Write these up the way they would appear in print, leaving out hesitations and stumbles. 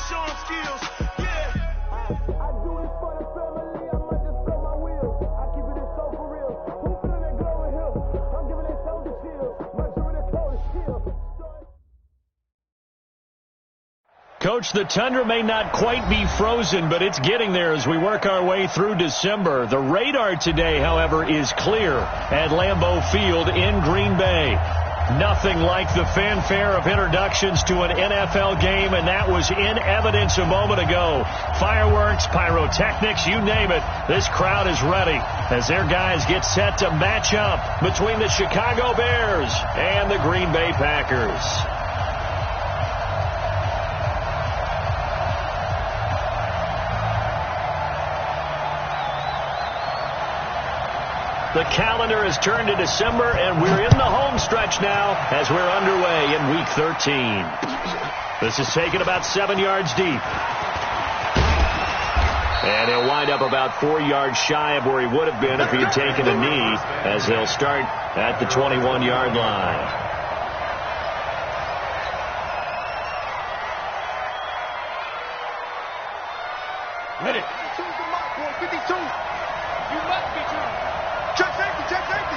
show them skills. Yeah. I do this for the family. I might just spell my wheels. I keep it so for real. Who feeling that glowing hill? I'm giving it soldier chills. My dream is cold as steel. Coach, the tundra may not quite be frozen, but it's getting there as we work our way through December. The radar today, however, is clear at Lambeau Field in Green Bay. Nothing like the fanfare of introductions to an NFL game, and that was in evidence a moment ago. Fireworks, pyrotechnics, you name it. This crowd is ready as their guys get set to match up between the Chicago Bears and the Green Bay Packers. The calendar has turned to December, and we're in the home stretch now as we're underway in Week 13. This is taken about 7 yards deep. And he'll wind up about 4 yards shy of where he would have been if he had taken a knee, as they'll start at the 21-yard line. Hit it. 52. You must be true. Check safety, check safety.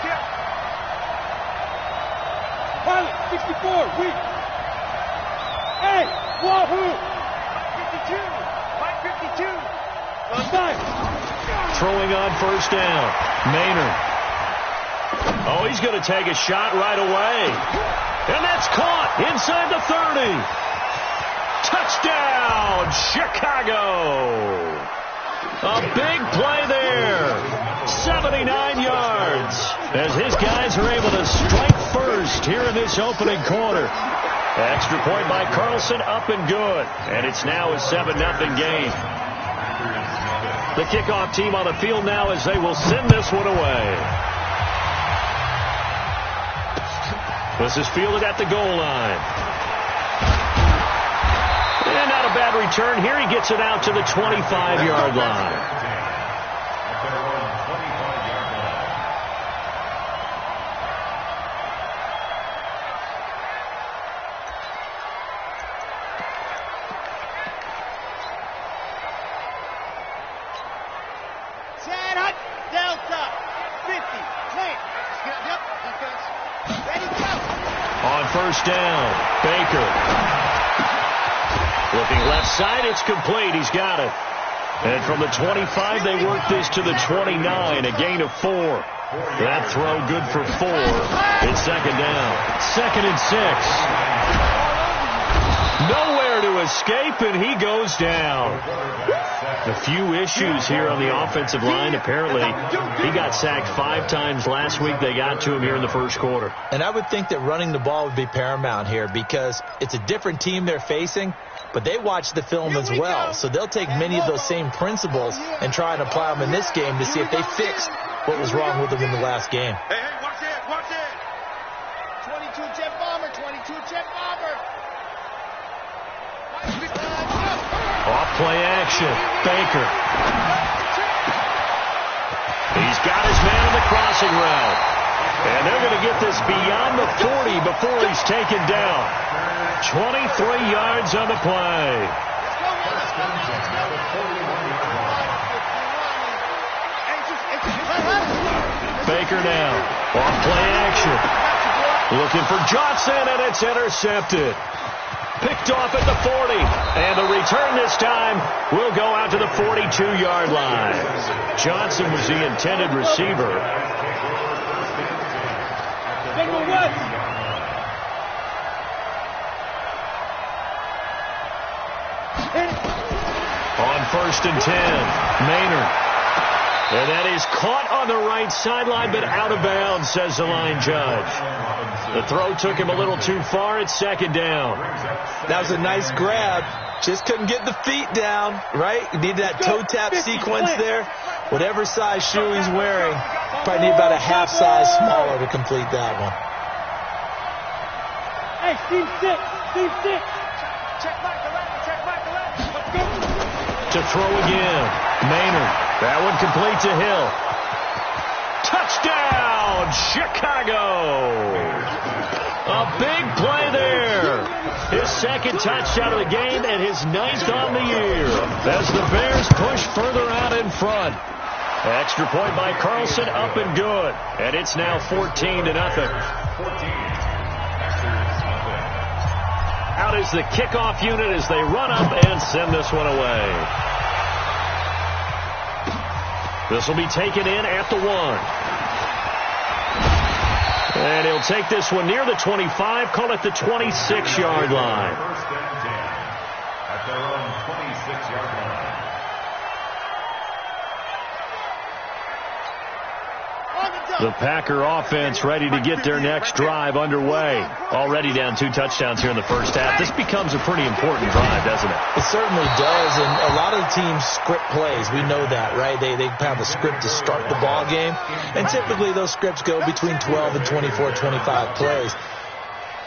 Tip. Pilot, 64, weak. Hey, wahoo. 52, 552. Five. Throwing on first down. Maynard. Oh, he's going to take a shot right away. And that's caught inside the 30. Touchdown, Chicago. A big play there. 79 yards as his guys are able to strike first here in this opening quarter. Extra point by Carlson, up and good. And it's now a 7-0 game. The kickoff team on the field now as they will send this one away. This is fielded at the goal line. And not a bad return here. He gets it out to the 25-yard line. Delta, 50, plant. Yep, defense. Ready, go. On first down, Baker. Looking left side, it's complete. He's got it. And from the 25, they work this to the 29, a gain of 4. That throw good for 4. It's second down. 2nd and 6. Nowhere to escape, and he goes down. A few issues here on the offensive line. Apparently, he got sacked 5 times last week. They got to him here in the first quarter. And I would think that running the ball would be paramount here because it's a different team they're facing, but they watch the film as well. So they'll take many of those same principles and try and apply them in this game to see if they fixed what was wrong with them in the last game. Hey, watch it, watch it. 22 jet bomber, 22 jet bomber. Off play action. Baker. He's got his man on the crossing route. And they're going to get this beyond the 40 before he's taken down. 23 yards on the play. Baker now. Off play action. Looking for Johnson, and it's intercepted. Picked off at the 40. And the return this time will go out to the 42-yard line. Johnson was the intended receiver. On 1st and 10, Maynard. And that is caught on the right sideline, but out of bounds, says the line judge. The throw took him a little too far. It's second down. That was a nice grab. Just couldn't get the feet down, right? You need that toe tap sequence there. Whatever size shoe he's wearing, probably need about a half size smaller to complete that one. Hey, Steve 6. Check back the left, check back the left. Let's go. To throw again, Maynard. That one complete to Hill. Touchdown, Chicago! A big play there. His second touchdown of the game and his 9th on the year as the Bears push further out in front. Extra point by Carlson, up and good. And it's now 14-0. Out is the kickoff unit as they run up and send this one away. This will be taken in at the 1. And he'll take this one near the 25, call it the 26-yard line. First and 10 at their own 26-yard line. The Packer offense ready to get their next drive underway. Already down 2 touchdowns here in the first half. This becomes a pretty important drive, doesn't it? It certainly does, and a lot of the teams script plays. We know that, right? They have a script to start the ball game, and typically those scripts go between 12 and 24, 25 plays.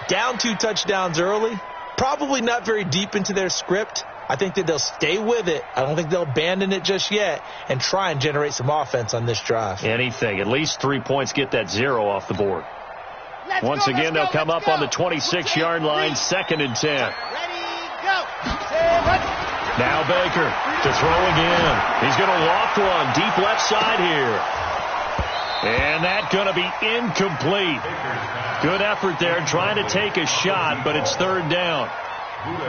Down 2 touchdowns early, probably not very deep into their script. I think that they'll stay with it. I don't think they'll abandon it just yet and try and generate some offense on this drive. Anything. At least 3 points get that 0 off the board. Once again, they'll come up on the 26-yard line, 2nd and 10. Ready, go. Now Baker to throw again. He's going to loft one deep left side here. And that's going to be incomplete. Good effort there trying to take a shot, but it's 3rd down.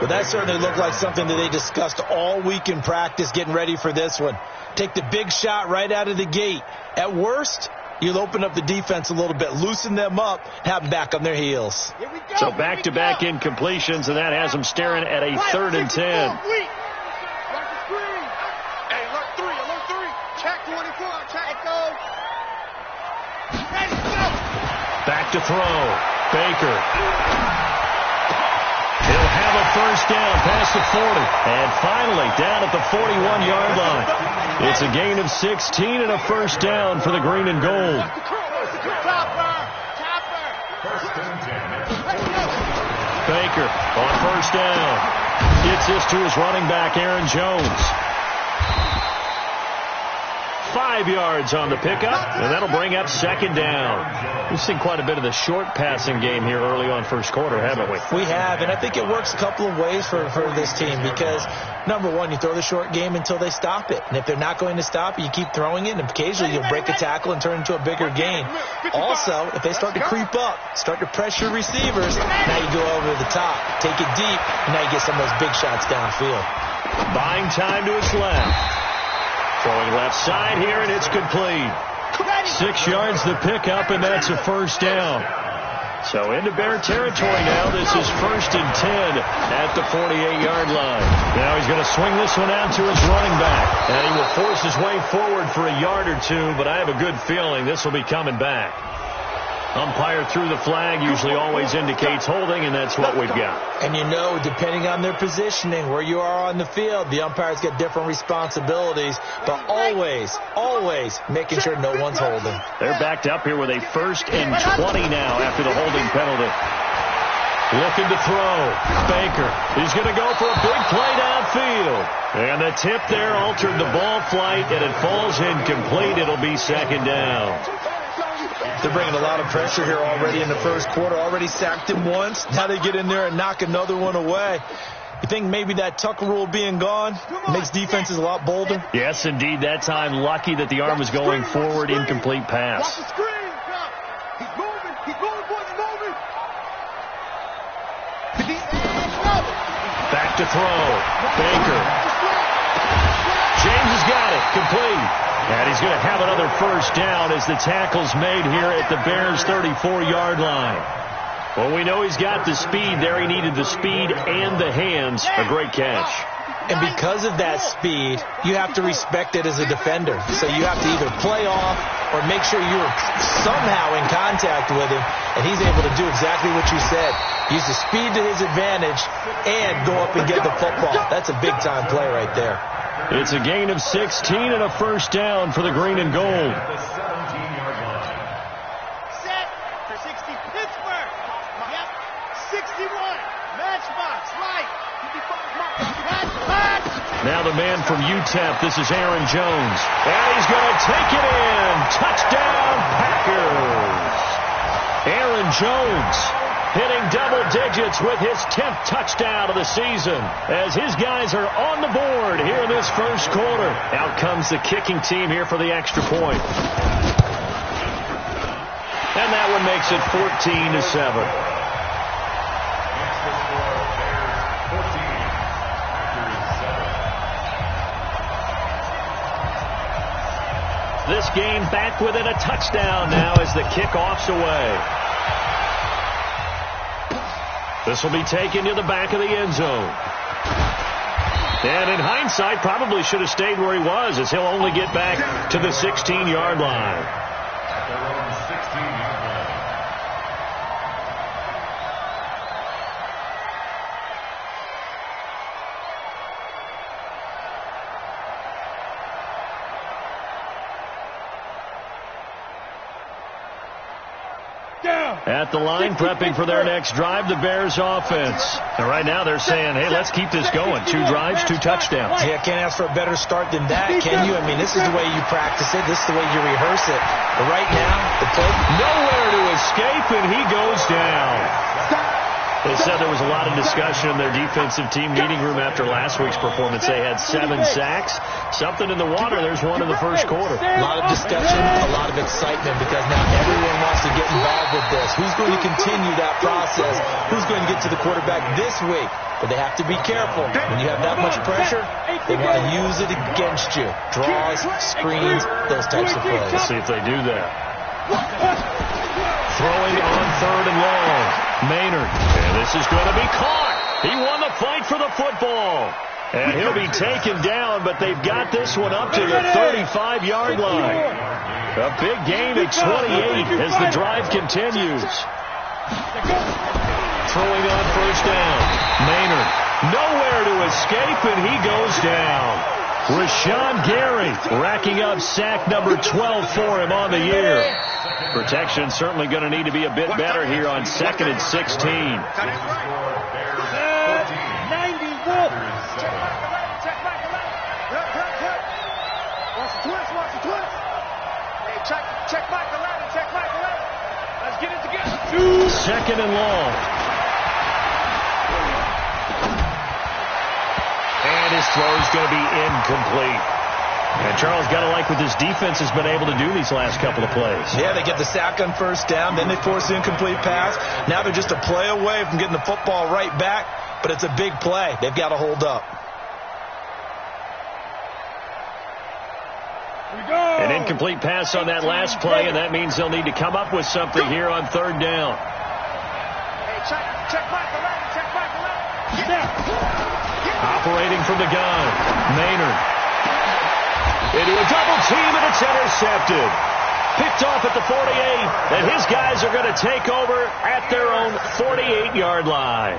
But that certainly looked like something that they discussed all week in practice getting ready for this one. Take the big shot right out of the gate. At worst, you'll open up the defense a little bit, loosen them up, have them back on their heels. So back-to-back incompletions, and that has them staring at a 3rd and 10. Hey, alert 3. Check 24, check go. Ready, go. Back to throw. Baker. He'll have a first down past the 40. And finally down at the 41-yard line. It's a gain of 16 and a first down for the green and gold. Baker on first down. Gets this to his running back, Aaron Jones. 5 yards on the pickup, and that'll bring up 2nd down. We've seen quite a bit of the short passing game here early on first quarter, haven't we? We have, and I think it works a couple of ways for this team because, number one, you throw the short game until they stop it. And if they're not going to stop it, you keep throwing it, and occasionally you'll break a tackle and turn it into a bigger gain. Also, if they start to creep up, start to pressure receivers, now you go over the top, take it deep, and now you get some of those big shots downfield. Buying time to his left. Throwing left side here, and it's complete. 6 yards the pickup, and that's a first down. So into Bear territory now. This is 1st and 10 at the 48-yard line. Now he's going to swing this one out to his running back. And he will force his way forward for a yard or 2, but I have a good feeling this will be coming back. Umpire threw the flag, usually always indicates holding, and that's what we've got. And you know, depending on their positioning, where you are on the field, the umpires get different responsibilities, but always making sure no one's holding. They're backed up here with a 1st and 20 now after the holding penalty. Looking to throw. Baker. He's going to go for a big play downfield. And the tip there altered the ball flight, and it falls incomplete. It'll be 2nd down. They're bringing a lot of pressure here already in the first quarter. Already sacked him once. Now they get in there and knock another one away. You think maybe that tuck rule being gone makes defenses a lot bolder? Yes, indeed. That time, lucky that the arm was going forward. Incomplete pass. Watch the screen. He's moving. Boys, moving. Back to throw. Baker. James has got it. Complete. And he's going to have another first down as the tackle's made here at the Bears' 34-yard line. Well, we know he's got the speed there. He needed the speed and the hands. A great catch. And because of that speed, you have to respect it as a defender. So you have to either play off or make sure you're somehow in contact with him, and he's able to do exactly what you said. Use the speed to his advantage and go up and get the football. That's a big-time play right there. It's a gain of 16 and a first down for the green and gold. Set for 60, Pittsburgh. Yep, 61. Matchbox, right. Now the man from UTEP, this is Aaron Jones. And he's going to take it in. Touchdown, Packers. Aaron Jones hitting double digits with his 10th touchdown of the season as his guys are on the board here in this first quarter. Out comes the kicking team here for the extra point. And that one makes it 14-7. This game back within a touchdown now as the kickoff's away. This will be taken to the back of the end zone. And in hindsight, probably should have stayed where he was as he'll only get back to the 16-yard line. At the line, prepping for their next drive, the Bears offense. And right now they're saying, hey, let's keep this going. 2 drives, 2 touchdowns. Yeah, can't ask for a better start than that, can you? I mean, this is the way you practice it. This is the way you rehearse it. But right now, the play... Nowhere to escape, and he goes down. They said there was a lot of discussion in their defensive team meeting room after last week's performance. They had 7 sacks. Something in the water. There's one in the first quarter. A lot of discussion, a lot of excitement because now everyone wants to get involved with this. Who's going to continue that process? Who's going to get to the quarterback this week? But they have to be careful. When you have that much pressure, they want to use it against you. Draws, screens, those types of plays. Let's see if they do that. Throwing on 3rd and long. Maynard. And this is going to be caught. He won the fight for the football. And he'll be taken down, but they've got this one up to the 35-yard line. A big gain at 28 as the drive continues. Throwing on 1st down. Maynard. Nowhere to escape, and he goes down. Rashawn Gary racking up sack number 12 for him on the year. Protection certainly going to need to be a bit better here on 2nd and 16. 90 Wolf. Watch the twist. Hey, check Mike 11. Let's get it together. 2nd and long. And his throw is going to be incomplete. And Charles, got to like what this defense has been able to do these last couple of plays. Yeah, they get the sack on 1st down, then they force the incomplete pass. Now they're just a play away from getting the football right back, but it's a big play. They've got to hold up. An incomplete pass on that last play, and that means they'll need to come up with something here on 3rd down. Hey, check Mike 11. Operating from the gun, Maynard. Into a double team, and it's intercepted. Picked off at the 48, and his guys are going to take over at their own 48-yard line.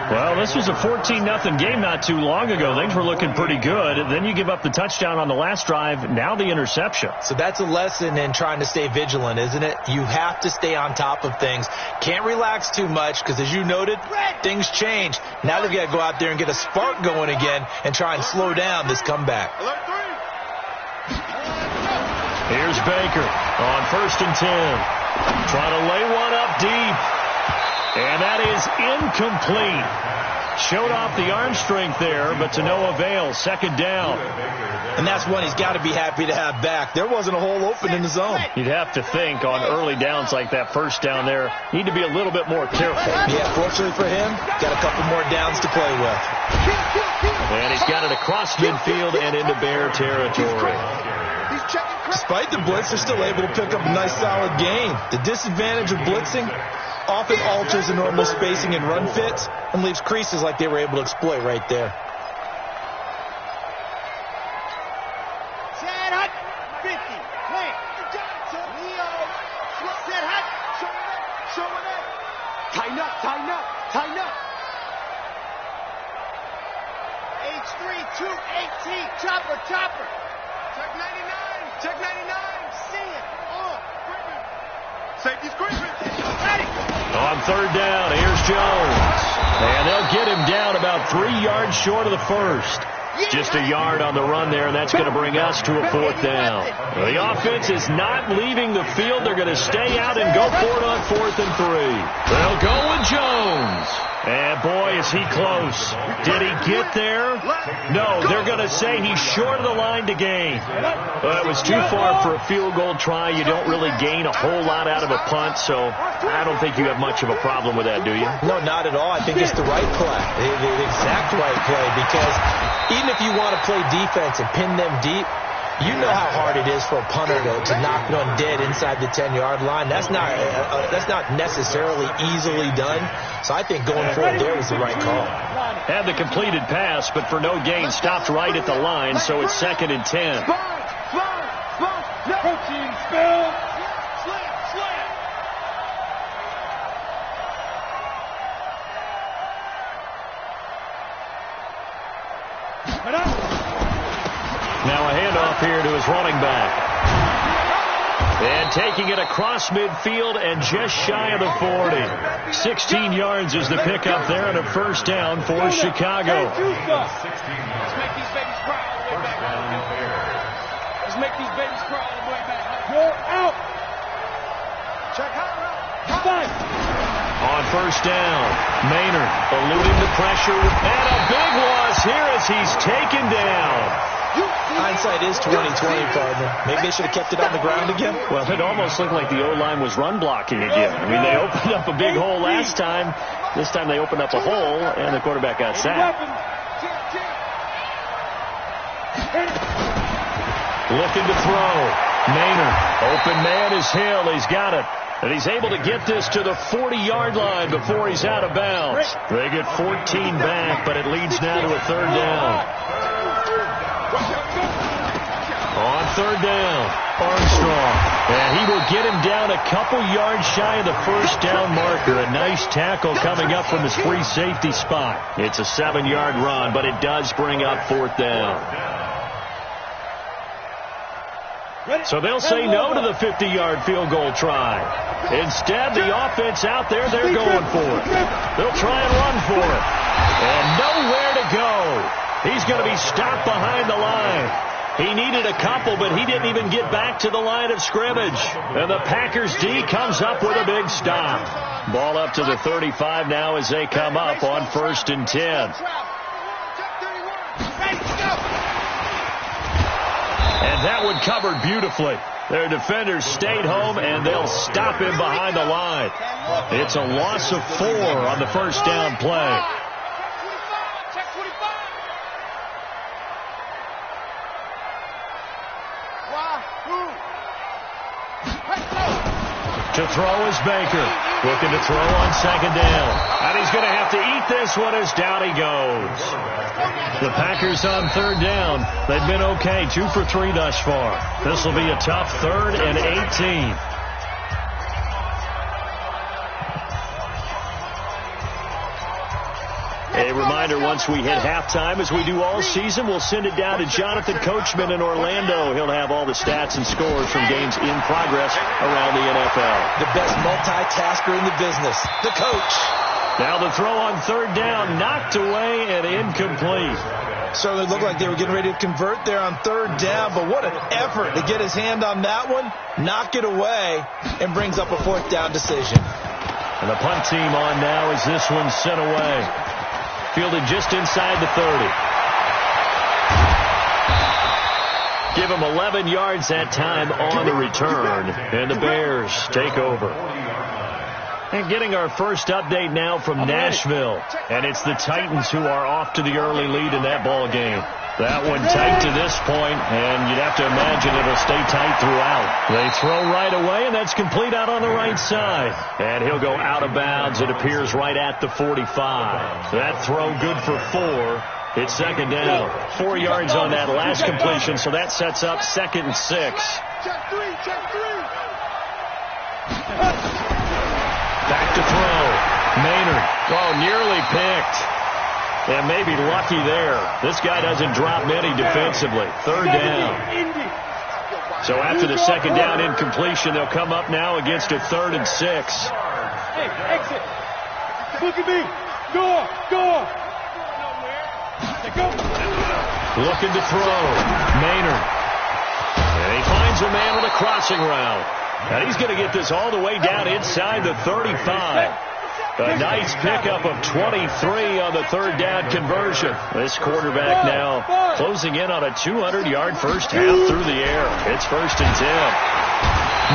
Well, this was a 14-0 game not too long ago. Things were looking pretty good. Then you give up the touchdown on the last drive, now the interception. So that's a lesson in trying to stay vigilant, isn't it? You have to stay on top of things. Can't relax too much because, as you noted, things change. Now they've got to go out there and get a spark going again and try and slow down this comeback. Here's Baker on 1st and 10. Trying to lay one up deep. And that is incomplete. Showed off the arm strength there, but to no avail. 2nd down. And that's one he's got to be happy to have back. There wasn't a hole open in the zone. You'd have to think on early downs like that 1st down there, need to be a little bit more careful. Yeah, fortunately for him, got a couple more downs to play with. And he's got it across midfield and into Bear territory. Despite the blitz, they're still able to pick up a nice solid gain. The disadvantage of blitzing often alters the normal spacing and run fits and leaves creases like they were able to exploit right there. Set hut, 50, wait, Leo, set hut, show it up, tighten up. H3, 218, chopper, check 99, see it, safety screen, ready. On 3rd down, here's Jones. And they'll get him down about 3 yards short of the 1st. Just a yard on the run there, and that's going to bring us to a 4th down. The offense is not leaving the field. They're going to stay out and go for it on 4th and 3. They'll go with Jones. And, boy, is he close. Did he get there? No, they're going to say he's short of the line to gain. Well, it was too far for a field goal try. You don't really gain a whole lot out of a punt, so I don't think you have much of a problem with that, do you? No, not at all. I think it's the right play, the exact right play, because even if you want to play defense and pin them deep, you know how hard it is for a punter to knock one dead inside the 10-yard line. That's not necessarily easily done. So I think going for it there was the right call. Had the completed pass, but for no gain, stopped right at the line, so it's 2nd and 10. Protein spill. Slam. Now a handoff here to his running back. And taking it across midfield and just shy of the 40. 16 yards is the pickup there and a 1st down for Chicago. Let's make these babies cry all the way back. Let's make these babies cry all the way back. You're out. Check out. On 1st down, Maynard eluding the pressure and a big loss here as he's taken down. Hindsight is 20/20, partner. Maybe they should have kept it on the ground again. Well, it almost looked like the O-line was run blocking again. I mean, they opened up a big hole last time. This time they opened up a hole, and the quarterback got sacked. Looking to throw. Maynard, open man is Hill. He's got it. And he's able to get this to the 40-yard line before he's out of bounds. They get 14 back, but it leads now to a 3rd down. On 3rd down, Armstrong. And he will get him down a couple yards shy of the 1st down marker. A nice tackle coming up from his free safety spot. It's a 7-yard run, but it does bring up 4th down. So they'll say no to the 50-yard field goal try. Instead, the offense out there, they're going for it. They'll try and run for it. And nowhere to go. He's going to be stopped behind the line. He needed a couple, but he didn't even get back to the line of scrimmage. And the Packers D comes up with a big stop. Ball up to the 35 now as they come up on 1st and 10. And that one covered beautifully. Their defenders stayed home, and they'll stop him behind the line. It's a loss of 4 on the 1st down play. To throw is Baker. Looking to throw on 2nd down. And he's going to have to eat this one as down he goes. The Packers on 3rd down. They've been okay, 2 for 3 thus far. This will be a tough 3rd and 18. A reminder, once we hit halftime, as we do all season, we'll send it down to Jonathan Coachman in Orlando. He'll have all the stats and scores from games in progress around the NFL. The best multitasker in the business, the coach. Now the throw on 3rd down, knocked away and incomplete. Certainly looked like they were getting ready to convert there on 3rd down, but what an effort to get his hand on that one, knock it away, and brings up a 4th down decision. And the punt team on now as this one's sent away. Fielded just inside the 30. Give him 11 yards that time on the return. And the Bears take over. And getting our first update now from Nashville. And it's the Titans who are off to the early lead in that ball game. That one tight to this point, and you'd have to imagine it'll stay tight throughout. They throw right away, and that's complete out on the right side. And he'll go out of bounds, it appears, right at the 45. That throw good for 4. It's 2nd down. 4 yards on that last completion, so that sets up 2nd and 6. Check 3. Back to throw. Maynard. Oh, nearly picked. And maybe lucky there. This guy doesn't drop many defensively. 3rd down. So after the 2nd down incompletion, they'll come up now against a 3rd and 6. Hey, exit. Look at me. Go. Looking to throw. Maynard. And he finds a man on the crossing route. And he's going to get this all the way down inside the 35. A nice pickup of 23 on the third down conversion. This quarterback now closing in on a 200-yard first half through the air. It's 1st and 10.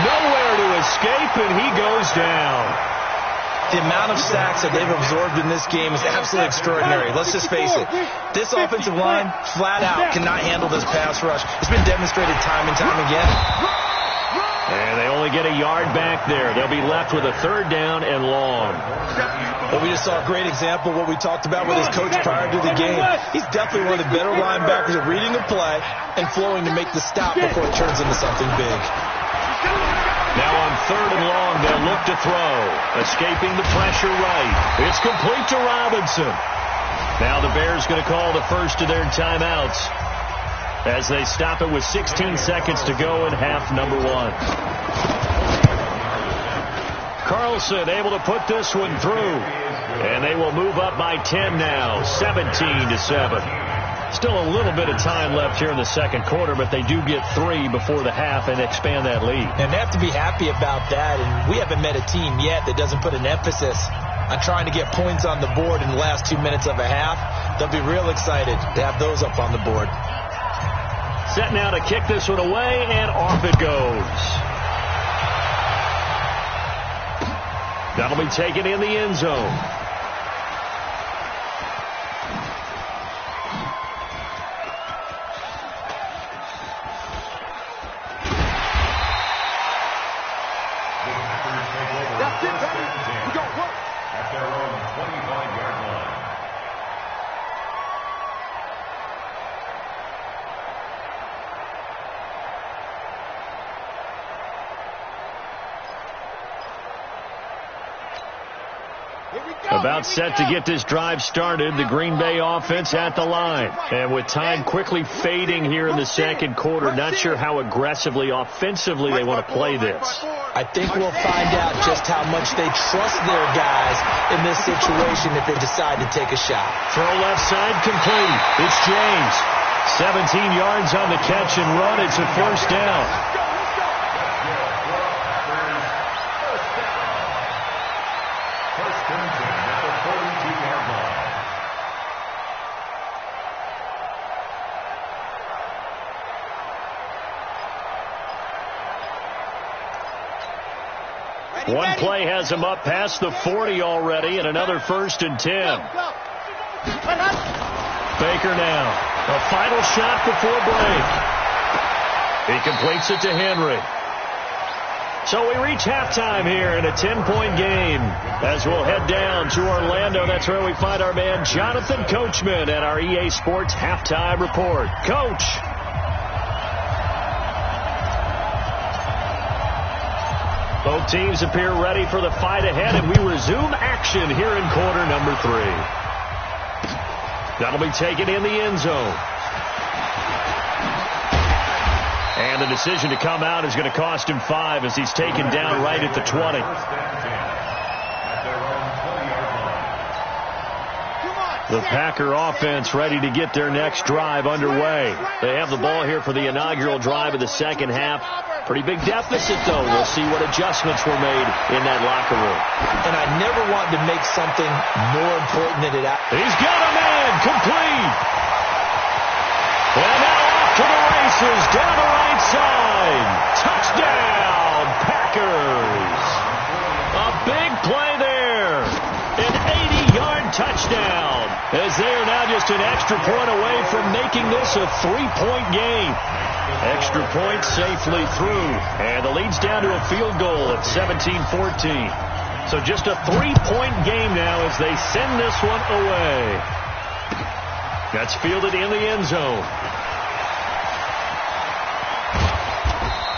Nowhere to escape, and he goes down. The amount of sacks that they've absorbed in this game is absolutely extraordinary. Let's just face it. This offensive line, flat out, cannot handle this pass rush. It's been demonstrated time and time again. And they only get a yard back there. They'll be left with a 3rd down and long. Well, we just saw a great example of what we talked about with his coach prior to the game. He's definitely one of the better linebackers at reading the play and flowing to make the stop before it turns into something big. Now on 3rd and long, they'll look to throw. Escaping the pressure right. It's complete to Robinson. Now the Bears going to call the first of their timeouts as they stop it with 16 seconds to go in half number 1. Carlson able to put this one through. And they will move up by 10 now, 17-7. Still a little bit of time left here in the second quarter, but they do get 3 before the half and expand that lead. And they have to be happy about that. And we haven't met a team yet that doesn't put an emphasis on trying to get points on the board in the last 2 minutes of a half. They'll be real excited to have those up on the board. Set now to kick this one away, and off it goes. That'll be taken in the end zone. That's it, baby. We go, work. At their own 25-yard line. About set to get this drive started, the Green Bay offense at the line. And with time quickly fading here in the second quarter, not sure how aggressively, offensively they want to play this. I think we'll find out just how much they trust their guys in this situation if they decide to take a shot. Throw left side complete. It's James. 17 yards on the catch and run. It's a 1st down. One play has him up past the 40 already, and another 1st and 10. Baker now. A final shot before break. He completes it to Henry. So we reach halftime here in a 10-point game. As we'll head down to Orlando, that's where we find our man Jonathan Coachman at our EA Sports Halftime Report. Coach. Both teams appear ready for the fight ahead, and we resume action here in quarter number 3. That'll be taken in the end zone. And the decision to come out is going to cost him 5 as he's taken down right at the 20. The Packer offense ready to get their next drive underway. They have the ball here for the inaugural drive of the second half. Pretty big deficit, though. We'll see what adjustments were made in that locker room. And I never want to make something more important than it. He's got a man complete. And now off to the races down the right side. Touchdown, Packers. A big play there. An 80-yard touchdown. As they are now just an extra point away from making this a 3-point game. Extra point safely through. And the lead's down to a field goal at 17-14. So just a 3-point game now as they send this one away. That's fielded in the end zone.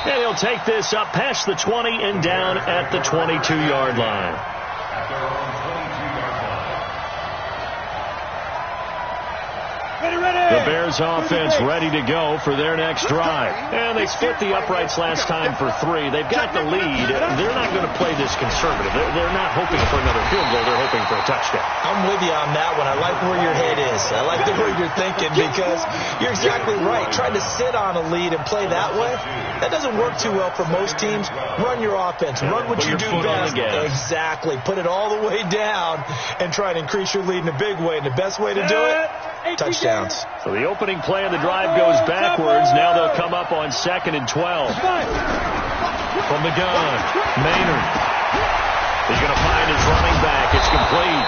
And he'll take this up past the 20 and down at the 22-yard line. The Bears offense ready to go for their next drive. And they split the uprights last time for 3. They've got the lead. They're not going to play this conservative. They're not hoping for another field goal. They're hoping for a touchdown. I'm with you on that one. I like where your head is. I like the way you're thinking, because you're exactly right. Trying to sit on a lead and play that way, that doesn't work too well for most teams. Run your offense. Run what you do best. Exactly. Put it all the way down and try to increase your lead in a big way. And the best way to do it, touchdowns. So the opening play of the drive goes backwards. Now they'll come up on 2nd and 12. From the gun, Maynard. He's going to find his running back. It's complete.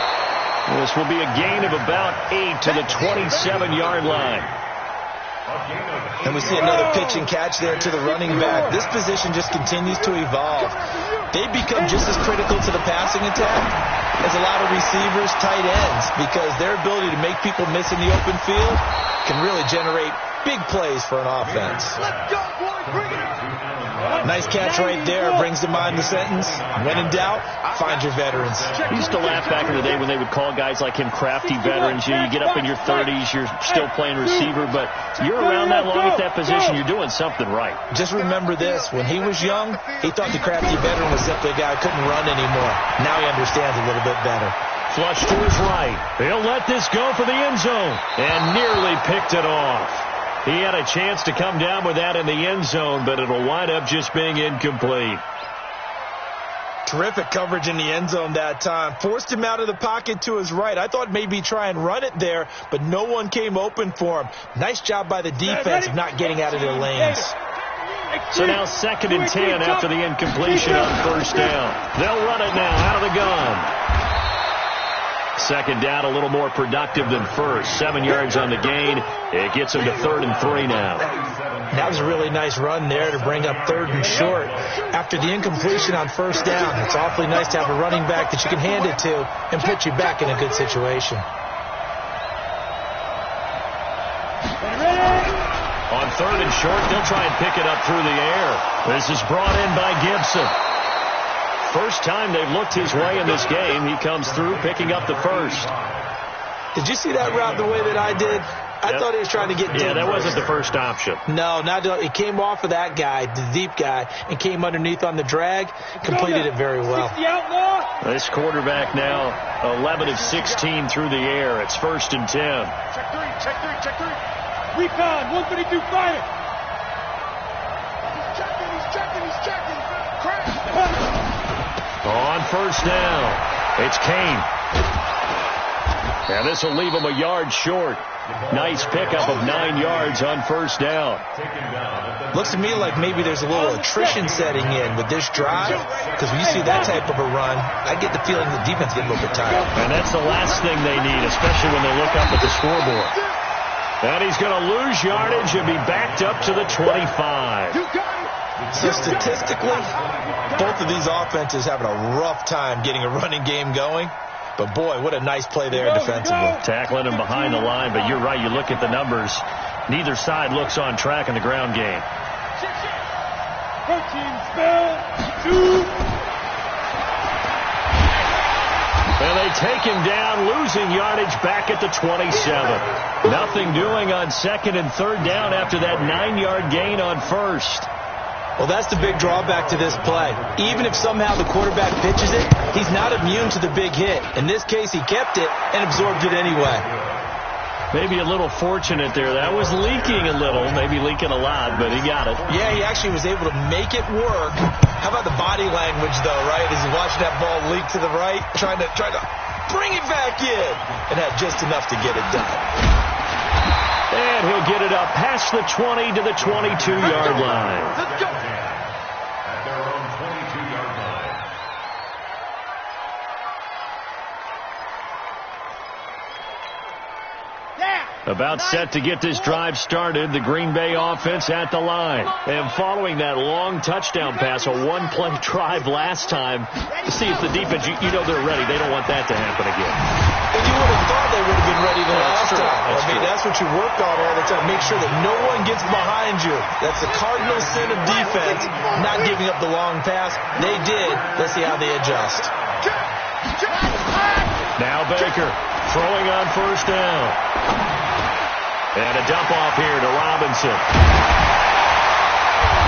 This will be a gain of about 8 to the 27-yard line. And we see another pitch and catch there to the running back. This position just continues to evolve. They become just as critical to the passing attack as a lot of receivers, tight ends, because their ability to make people miss in the open field can really generate big plays for an offense. Nice catch right there. Brings to mind the sentence, when in doubt, find your veterans. We used to laugh back in the day when they would call guys like him crafty veterans. You get up in your 30s, you're still playing receiver, but you're around that long at that position, you're doing something right. Just remember this. When he was young, he thought the crafty veteran was simply a guy who couldn't run anymore. Now he understands a little bit better. Flush to his right. He'll let this go for the end zone and nearly picked it off. He had a chance to come down with that in the end zone, but it'll wind up just being incomplete. Terrific coverage in the end zone that time. Forced him out of the pocket to his right. I thought maybe try and run it there, but no one came open for him. Nice job by the defense of not getting out of their lanes. So now 2nd and 10 after the incompletion on 1st down. They'll run it now out of the gun. 2nd down, a little more productive than 1st. 7 yards on the gain. It gets him to 3rd and 3 now. That was a really nice run there to bring up 3rd and short. After the incompletion on 1st down, it's awfully nice to have a running back that you can hand it to and put you back in a good situation. On 3rd and short, they'll try and pick it up through the air. This is brought in by Gibson. First time they've looked his way in this game. He comes through picking up the first. Did you see that route the way that I did? I thought he was trying to get deep. Yeah, that wasn't the first option. No, it came off of that guy, the deep guy, and came underneath on the drag. Completed it very well. This quarterback now 11 of 16 through the air. It's 1st and 10. Check three. Recon, 132 fire. He's checking. On 1st down, it's Kane. And this will leave him a yard short. Nice pickup of 9 yards on 1st down. Looks to me like maybe there's a little attrition setting in with this drive, because when you see that type of a run, I get the feeling the defense get a little bit tired. And that's the last thing they need, especially when they look up at the scoreboard. And he's going to lose yardage and be backed up to the 25. So statistically, both of these offenses having a rough time getting a running game going. But, boy, what a nice play there defensively. Tackling him behind the line, but you're right. You look at the numbers. Neither side looks on track in the ground game. And they take him down, losing yardage back at the 27. Nothing doing on 2nd and 3rd down after that 9-yard gain on 1st. Well, that's the big drawback to this play. Even if somehow the quarterback pitches it, he's not immune to the big hit. In this case, he kept it and absorbed it anyway. Maybe a little fortunate there. That was leaking a little, maybe leaking a lot, but he got it. Yeah, he actually was able to make it work. How about the body language, though, right? As he watched that ball leak to the right, trying to bring it back in, and had just enough to get it done. And he'll get it up past the 20 to the 22-yard line. Let's go. At their own 22-yard line. About set to get this drive started. The Green Bay offense at the line. And following that long touchdown pass, a one-play drive last time, to see if the defense, you know they're ready. They don't want that to happen again. And you would have thought they would have been ready the last time. That's what you work on all the time. Make sure that no one gets behind you. That's the cardinal sin of defense, not giving up the long pass. They did. Let's see how they adjust. Now Baker throwing on 1st down. And a dump off here to Robinson.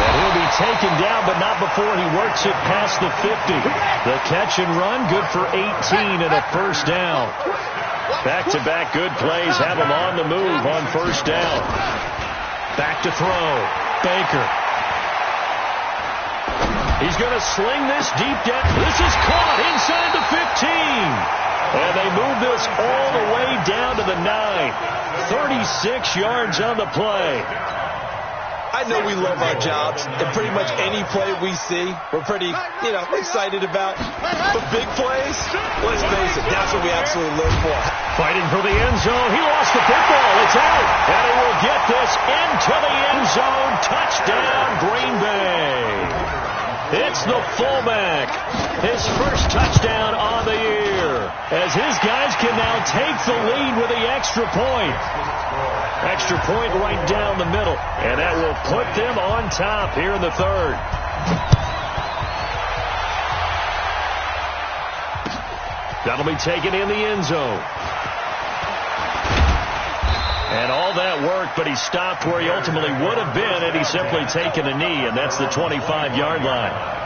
And he'll be taken down, but not before he works it past the 50. The catch and run, good for 18 and a 1st down. Back-to-back good plays have him on the move on first down. Back to throw. Baker. He's going to sling this deep down. This is caught inside the 15. And they move this all the way down to the 9. 36 yards on the play. I know we love our jobs, and pretty much any play we see, we're pretty, excited about. But big plays, let's face it, that's what we actually live for. Fighting for the end zone. He lost the football. It's out. And he will get this into the end zone. Touchdown, Green Bay. It's the fullback. His first touchdown on the year. As his guys can now take the lead with the extra point. Extra point right down the middle. And that will put them on top here in the third. That'll be taken in the end zone. And all that work, but he stopped where he ultimately would have been had he simply taken a knee, and that's the 25-yard line.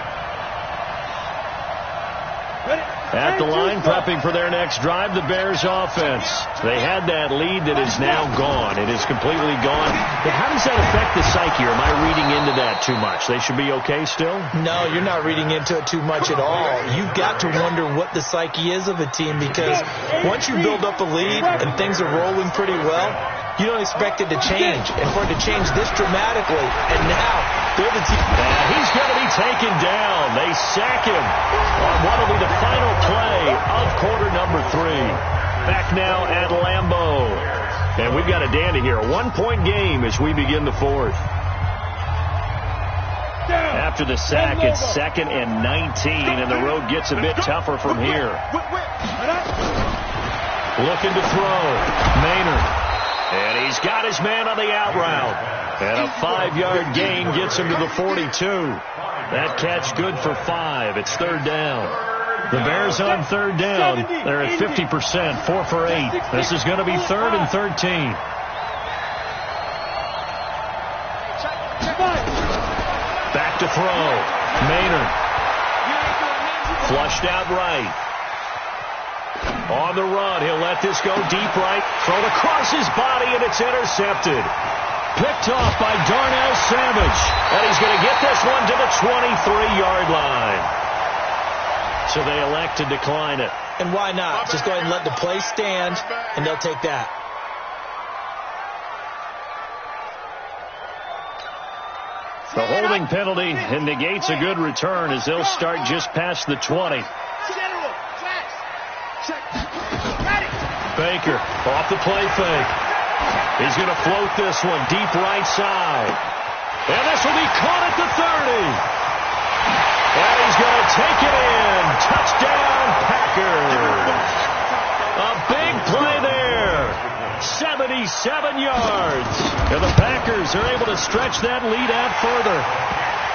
At the line, prepping for their next drive, the Bears offense. They had that lead that is now gone. It is completely gone. But how does that affect the psyche? Or am I reading into that too much? They should be okay still? No, you're not reading into it too much at all. You've got to wonder what the psyche is of a team, because once you build up a lead and things are rolling pretty well, you don't expect it to change. And for it to change this dramatically, and now they're the team. And he's going to be taken down. They sack him on what will be the final play of quarter number 3. Back now at Lambeau. And we've got a dandy here. A 1-point game as we begin the fourth. After the sack, it's 2nd and 19, and the road gets a bit tougher from here. Looking to throw. Maynard. And he's got his man on the out route. And a 5-yard gain gets him to the 42. That catch good for 5. It's third down. The Bears on third down. They're at 50%, 4 for 8. This is going to be 3rd and 13. Back to throw. Maynard. Flushed out right. On the run, he'll let this go deep right. Thrown across his body, and it's intercepted. Picked off by Darnell Savage. And he's going to get this one to the 23-yard line. So they elect to decline it. And why not? Just go ahead and let the play stand, and they'll take that. The holding penalty negates a good return as they'll start just past the 20. Baker off the play fake. He's going to float this one deep right side. And this will be caught at the 30. And he's going to take it in. Touchdown, Packers. A big play there. 77 yards. And the Packers are able to stretch that lead out further.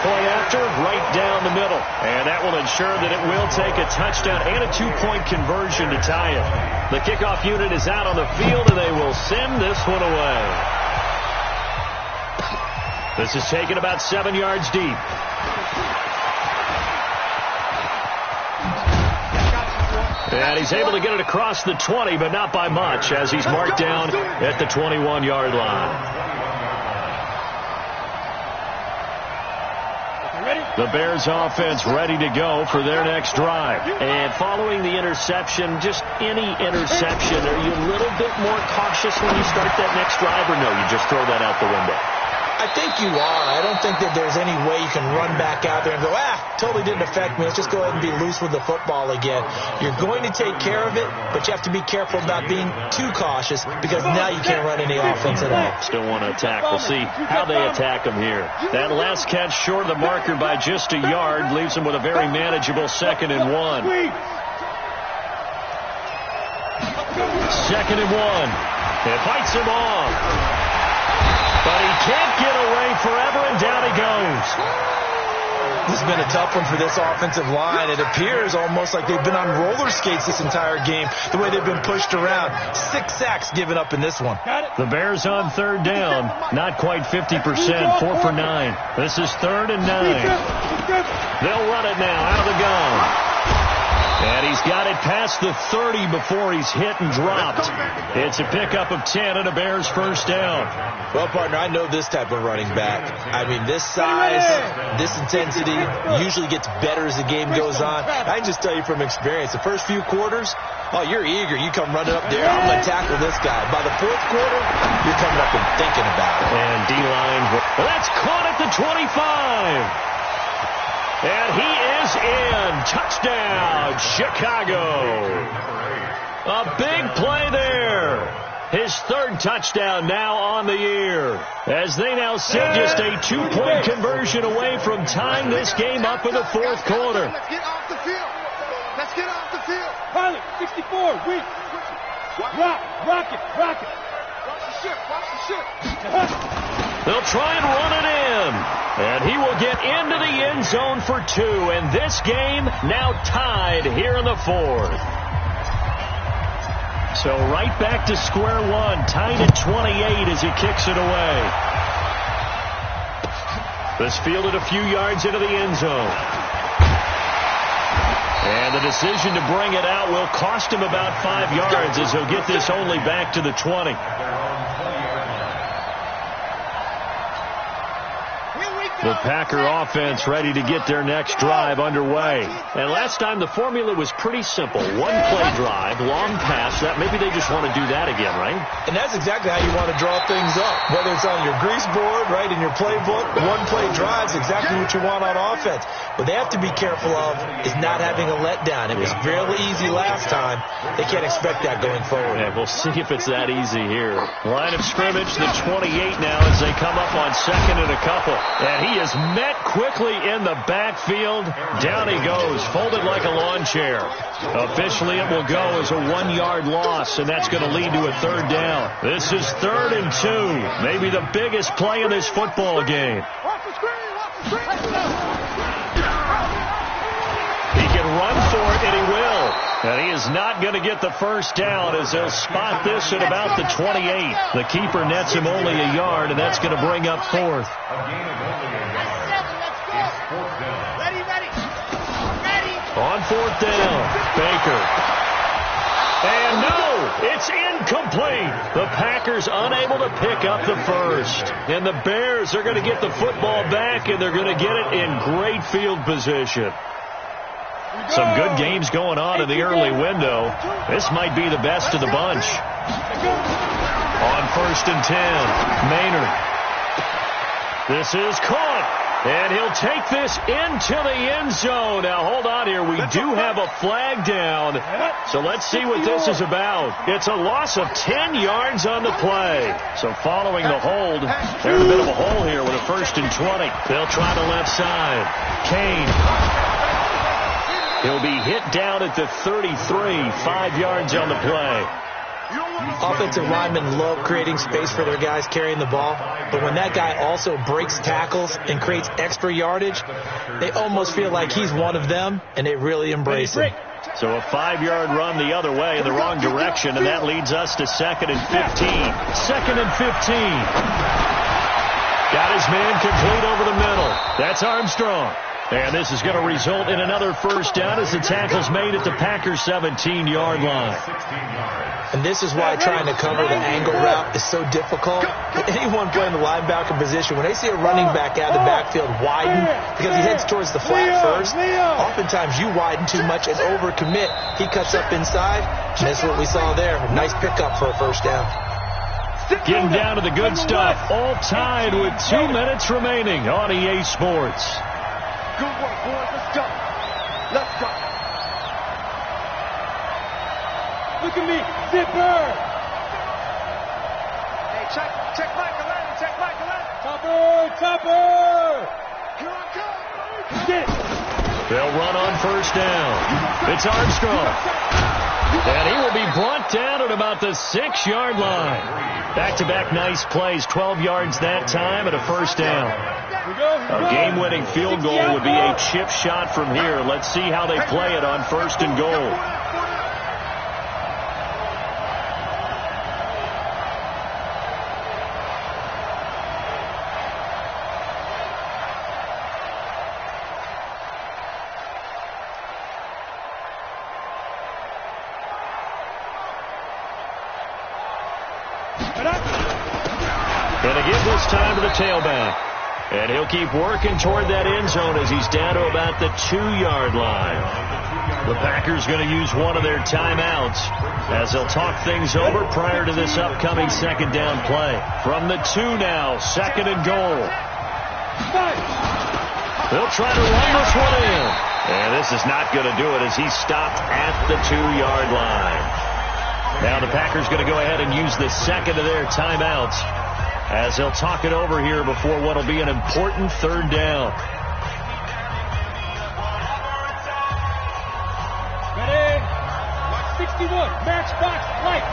Play after, right down the middle. And that will ensure that it will take a touchdown and a 2-point conversion to tie it. The kickoff unit is out on the field, and they will send this one away. This is taken about 7 yards deep. And he's able to get it across the 20, but not by much, as he's marked down at the 21-yard line. The Bears offense ready to go for their next drive. And following the interception, just any interception, are you a little bit more cautious when you start that next drive, or no, you just throw that out the window? I think you are. I don't think that there's any way you can run back out there and go, totally didn't affect me. Let's just go ahead and be loose with the football again. You're going to take care of it, but you have to be careful about being too cautious, because now you can't run any offense at all. Still want to attack. We'll see how they attack them here. That last catch short of the marker by just a yard leaves them with a very manageable 2nd and 1. 2nd and 1. It fights him off. But he can't get away forever, and down he goes. This has been a tough one for this offensive line. It appears almost like they've been on roller skates this entire game, the way they've been pushed around. 6 sacks given up in this one. The Bears on third down, not quite 50%, 4 for 9. This is 3rd and 9. They'll run it now out of the gun. And he's got it past the 30 before he's hit and dropped. It's a pickup of 10 and a Bears first down. Well, partner, I know this type of running back. I mean, this size, this intensity usually gets better as the game goes on. I can just tell you from experience, the first few quarters, oh, you're eager. You come running up there. I'm going to tackle this guy. By the fourth quarter, you're coming up and thinking about it. And D-line, well, that's caught at the 25. And he is in. Touchdown, Chicago. A big play there. His third touchdown now on the year. As they now sit just a 2-point conversion away from tying this game up in the fourth quarter. Let's get off the field. Let's get off the field. Pilot, 64, weak. Rock it. Watch the ship. They'll try and run it in. And he will get into the end zone for 2. And this game now tied here in the fourth. So right back to square one. Tied at 28 as he kicks it away. This fielded a few yards into the end zone. And the decision to bring it out will cost him about 5 yards as he'll get this only back to the 20. The Packer offense ready to get their next drive underway. And last time the formula was pretty simple. One play drive, long pass. That maybe they just want to do that again, right? And that's exactly how you want to draw things up. Whether it's on your grease board, right, in your playbook, one play drive is exactly what you want on offense. What they have to be careful of is not having a letdown. It was fairly easy last time. They can't expect that going forward. Yeah, we'll see if it's that easy here. Line of scrimmage, the 28 now as they come up on second and a couple. And he is met quickly in the backfield. Down he goes, folded like a lawn chair. Officially, it will go as a 1-yard loss, and that's going to lead to a third down. This is 3rd and 2. Maybe the biggest play in this football game. Watch the screen. He can run for it, and he will. And he is not going to get the first down as they'll spot this at about the 28. The keeper nets him only a yard, and that's going to bring up 4th. On 4th down, Baker. And no, it's incomplete. The Packers unable to pick up the first. And the Bears are going to get the football back, and they're going to get it in great field position. Some good games going on in the early window. This might be the best of the bunch. On 1st and 10, Maynard. This is caught. And he'll take this into the end zone. Now, hold on here. We do have a flag down. So let's see what this is about. It's a loss of 10 yards on the play. So following the hold, there's a bit of a hole here with a 1st and 20. They'll try the left side. Kane. He'll be hit down at the 33, 5 yards on the play. Offensive linemen love creating space for their guys carrying the ball, but when that guy also breaks tackles and creates extra yardage, they almost feel like he's one of them, and they really embrace him. So a 5-yard run the other way in the wrong direction, and that leads us to 2nd and 15. 2nd and 15. Got his man complete over the middle. That's Armstrong. And this is going to result in another first down as the tackle's made at the Packers' 17-yard line. And this is why trying to cover the angle route is so difficult. Anyone playing the linebacker position, when they see a running back out of the backfield widen because he heads towards the flat first, oftentimes you widen too much and overcommit. He cuts up inside, and that's what we saw there. A nice pickup for a first down. Getting down to the good stuff. All tied with 2 minutes remaining on EA Sports. Good work, boys. Let's go. Let's go. Look at me, zipper. Hey, check Michael Landon. Check Michael Landon. Topper. Here I come. Sit. They'll run on first down. It's Armstrong. And he will be brought down at about the 6-yard line. Back-to-back nice plays, 12 yards that time and a first down. A game-winning field goal would be a chip shot from here. Let's see how they play it on 1st and goal. Gonna give this time to the tailback. And he'll keep working toward that end zone as he's down to about the 2-yard line. The Packers going to use one of their timeouts as they'll talk things over prior to this upcoming second down play. From the 2 now, second and goal. They'll try to run this one in. And this is not going to do it as he's stopped at the 2-yard line. Now the Packers going to go ahead and use the second of their timeouts as they'll talk it over here before what will be an important third down. Ready? Watch 61. Matchbox light.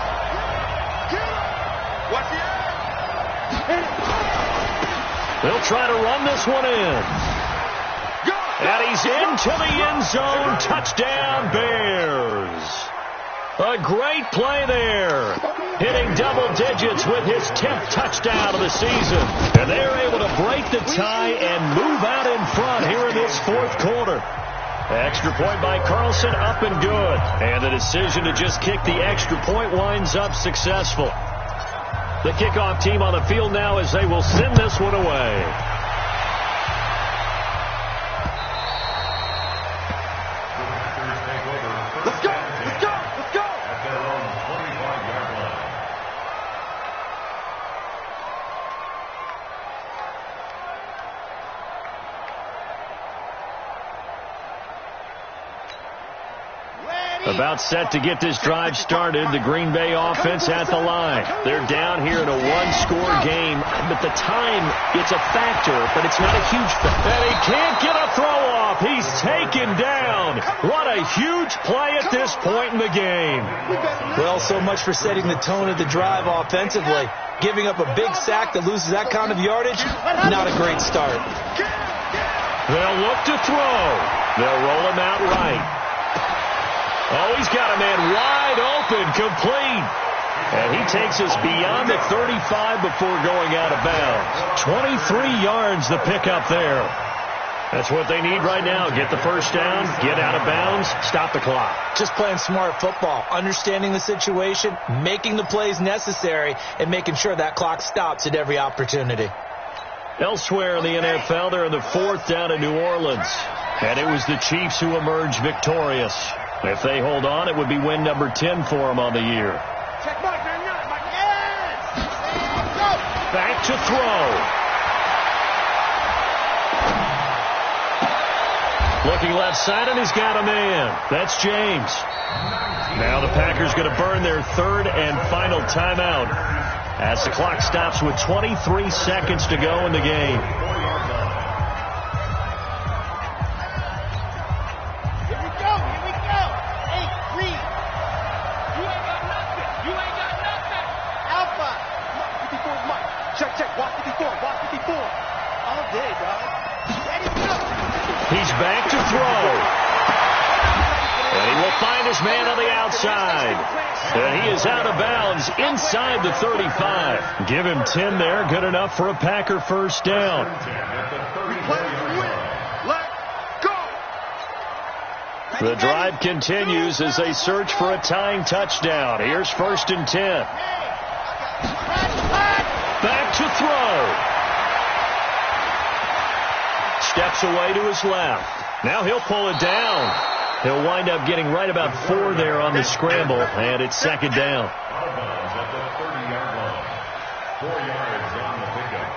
Watch the end. They'll try to run this one in. And he's into the end zone. Touchdown, Bears. A great play there. Hitting double digits with his 10th touchdown of the season. And they're able to break the tie and move out in front here in this fourth quarter. Extra point by Carlson, up and good. And the decision to just kick the extra point winds up successful. The kickoff team on the field now as they will send this one away. About set to get this drive started. The Green Bay offense at the line. They're down here in a one-score game. But the time, it's a factor, but it's not a huge factor. And he can't get a throw off. He's taken down. What a huge play at this point in the game. Well, so much for setting the tone of the drive offensively. Giving up a big sack that loses that kind of yardage, not a great start. They'll look to throw. They'll roll him out right. Oh, he's got a man wide open, complete. And he takes us beyond the 35 before going out of bounds. 23 yards the pickup there. That's what they need right now. Get the first down, get out of bounds, stop the clock. Just playing smart football, understanding the situation, making the plays necessary, and making sure that clock stops at every opportunity. Elsewhere in the NFL, they're in the fourth down in New Orleans. And it was the Chiefs who emerged victorious. If they hold on, it would be win number 10 for them on the year. Check Mike, man, Mike. Yes! Go! Back to throw. Looking left side, and he's got a man. That's James. Now the Packers going to burn their third and final timeout as the clock stops with 23 seconds to go in the game. He's back to throw. And he will find his man on the outside. And he is out of bounds inside the 35. Give him 10 there. Good enough for a Packer first down. The drive continues as they search for a tying touchdown. Here's first and 10. Back to throw. Steps away to his left. Now he'll pull it down. He'll wind up getting right about 4 there on the scramble, and it's second down. Out of bounds at the 30-yard line. 4 yards on the pickup.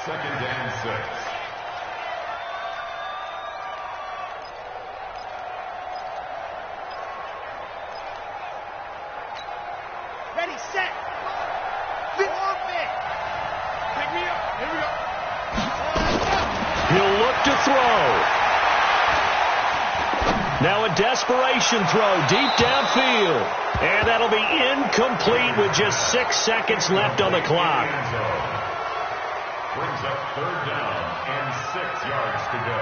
Second and 6. Ready, set. Pick me up. Here we go. He'll look to throw. Now a desperation throw deep downfield. And that'll be incomplete with just 6 seconds left on the clock. Brings up third down and 6 yards to go.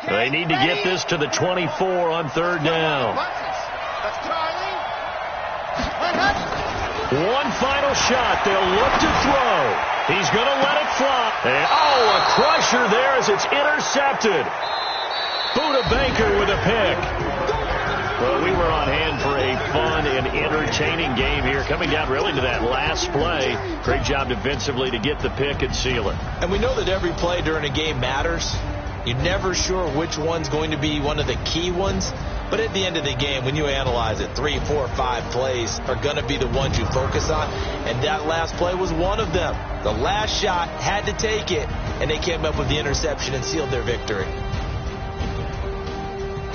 They need to get this to the 24 on third down. One final shot. They'll look to throw. He's going to let it fly. And, a crusher there as it's intercepted. Buda Baker with a pick. Well, we were on hand for a fun and entertaining game here, coming down really to that last play. Great job defensively to get the pick and seal it. And we know that every play during a game matters. You're never sure which one's going to be one of the key ones. But at the end of the game, when you analyze it, 3, 4, 5 plays are going to be the ones you focus on. And that last play was one of them. The last shot had to take it, and they came up with the interception and sealed their victory.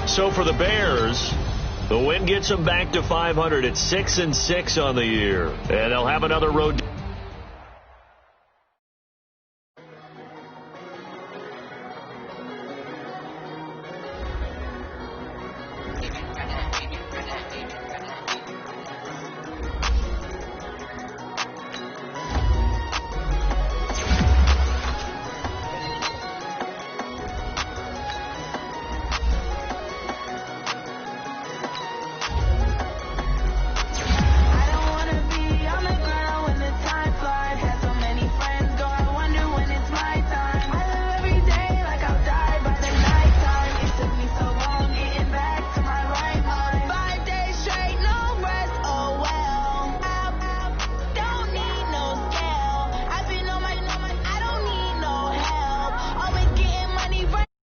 So for the Bears, the win gets them back to 500 at 6-6 on the year. And they'll have another road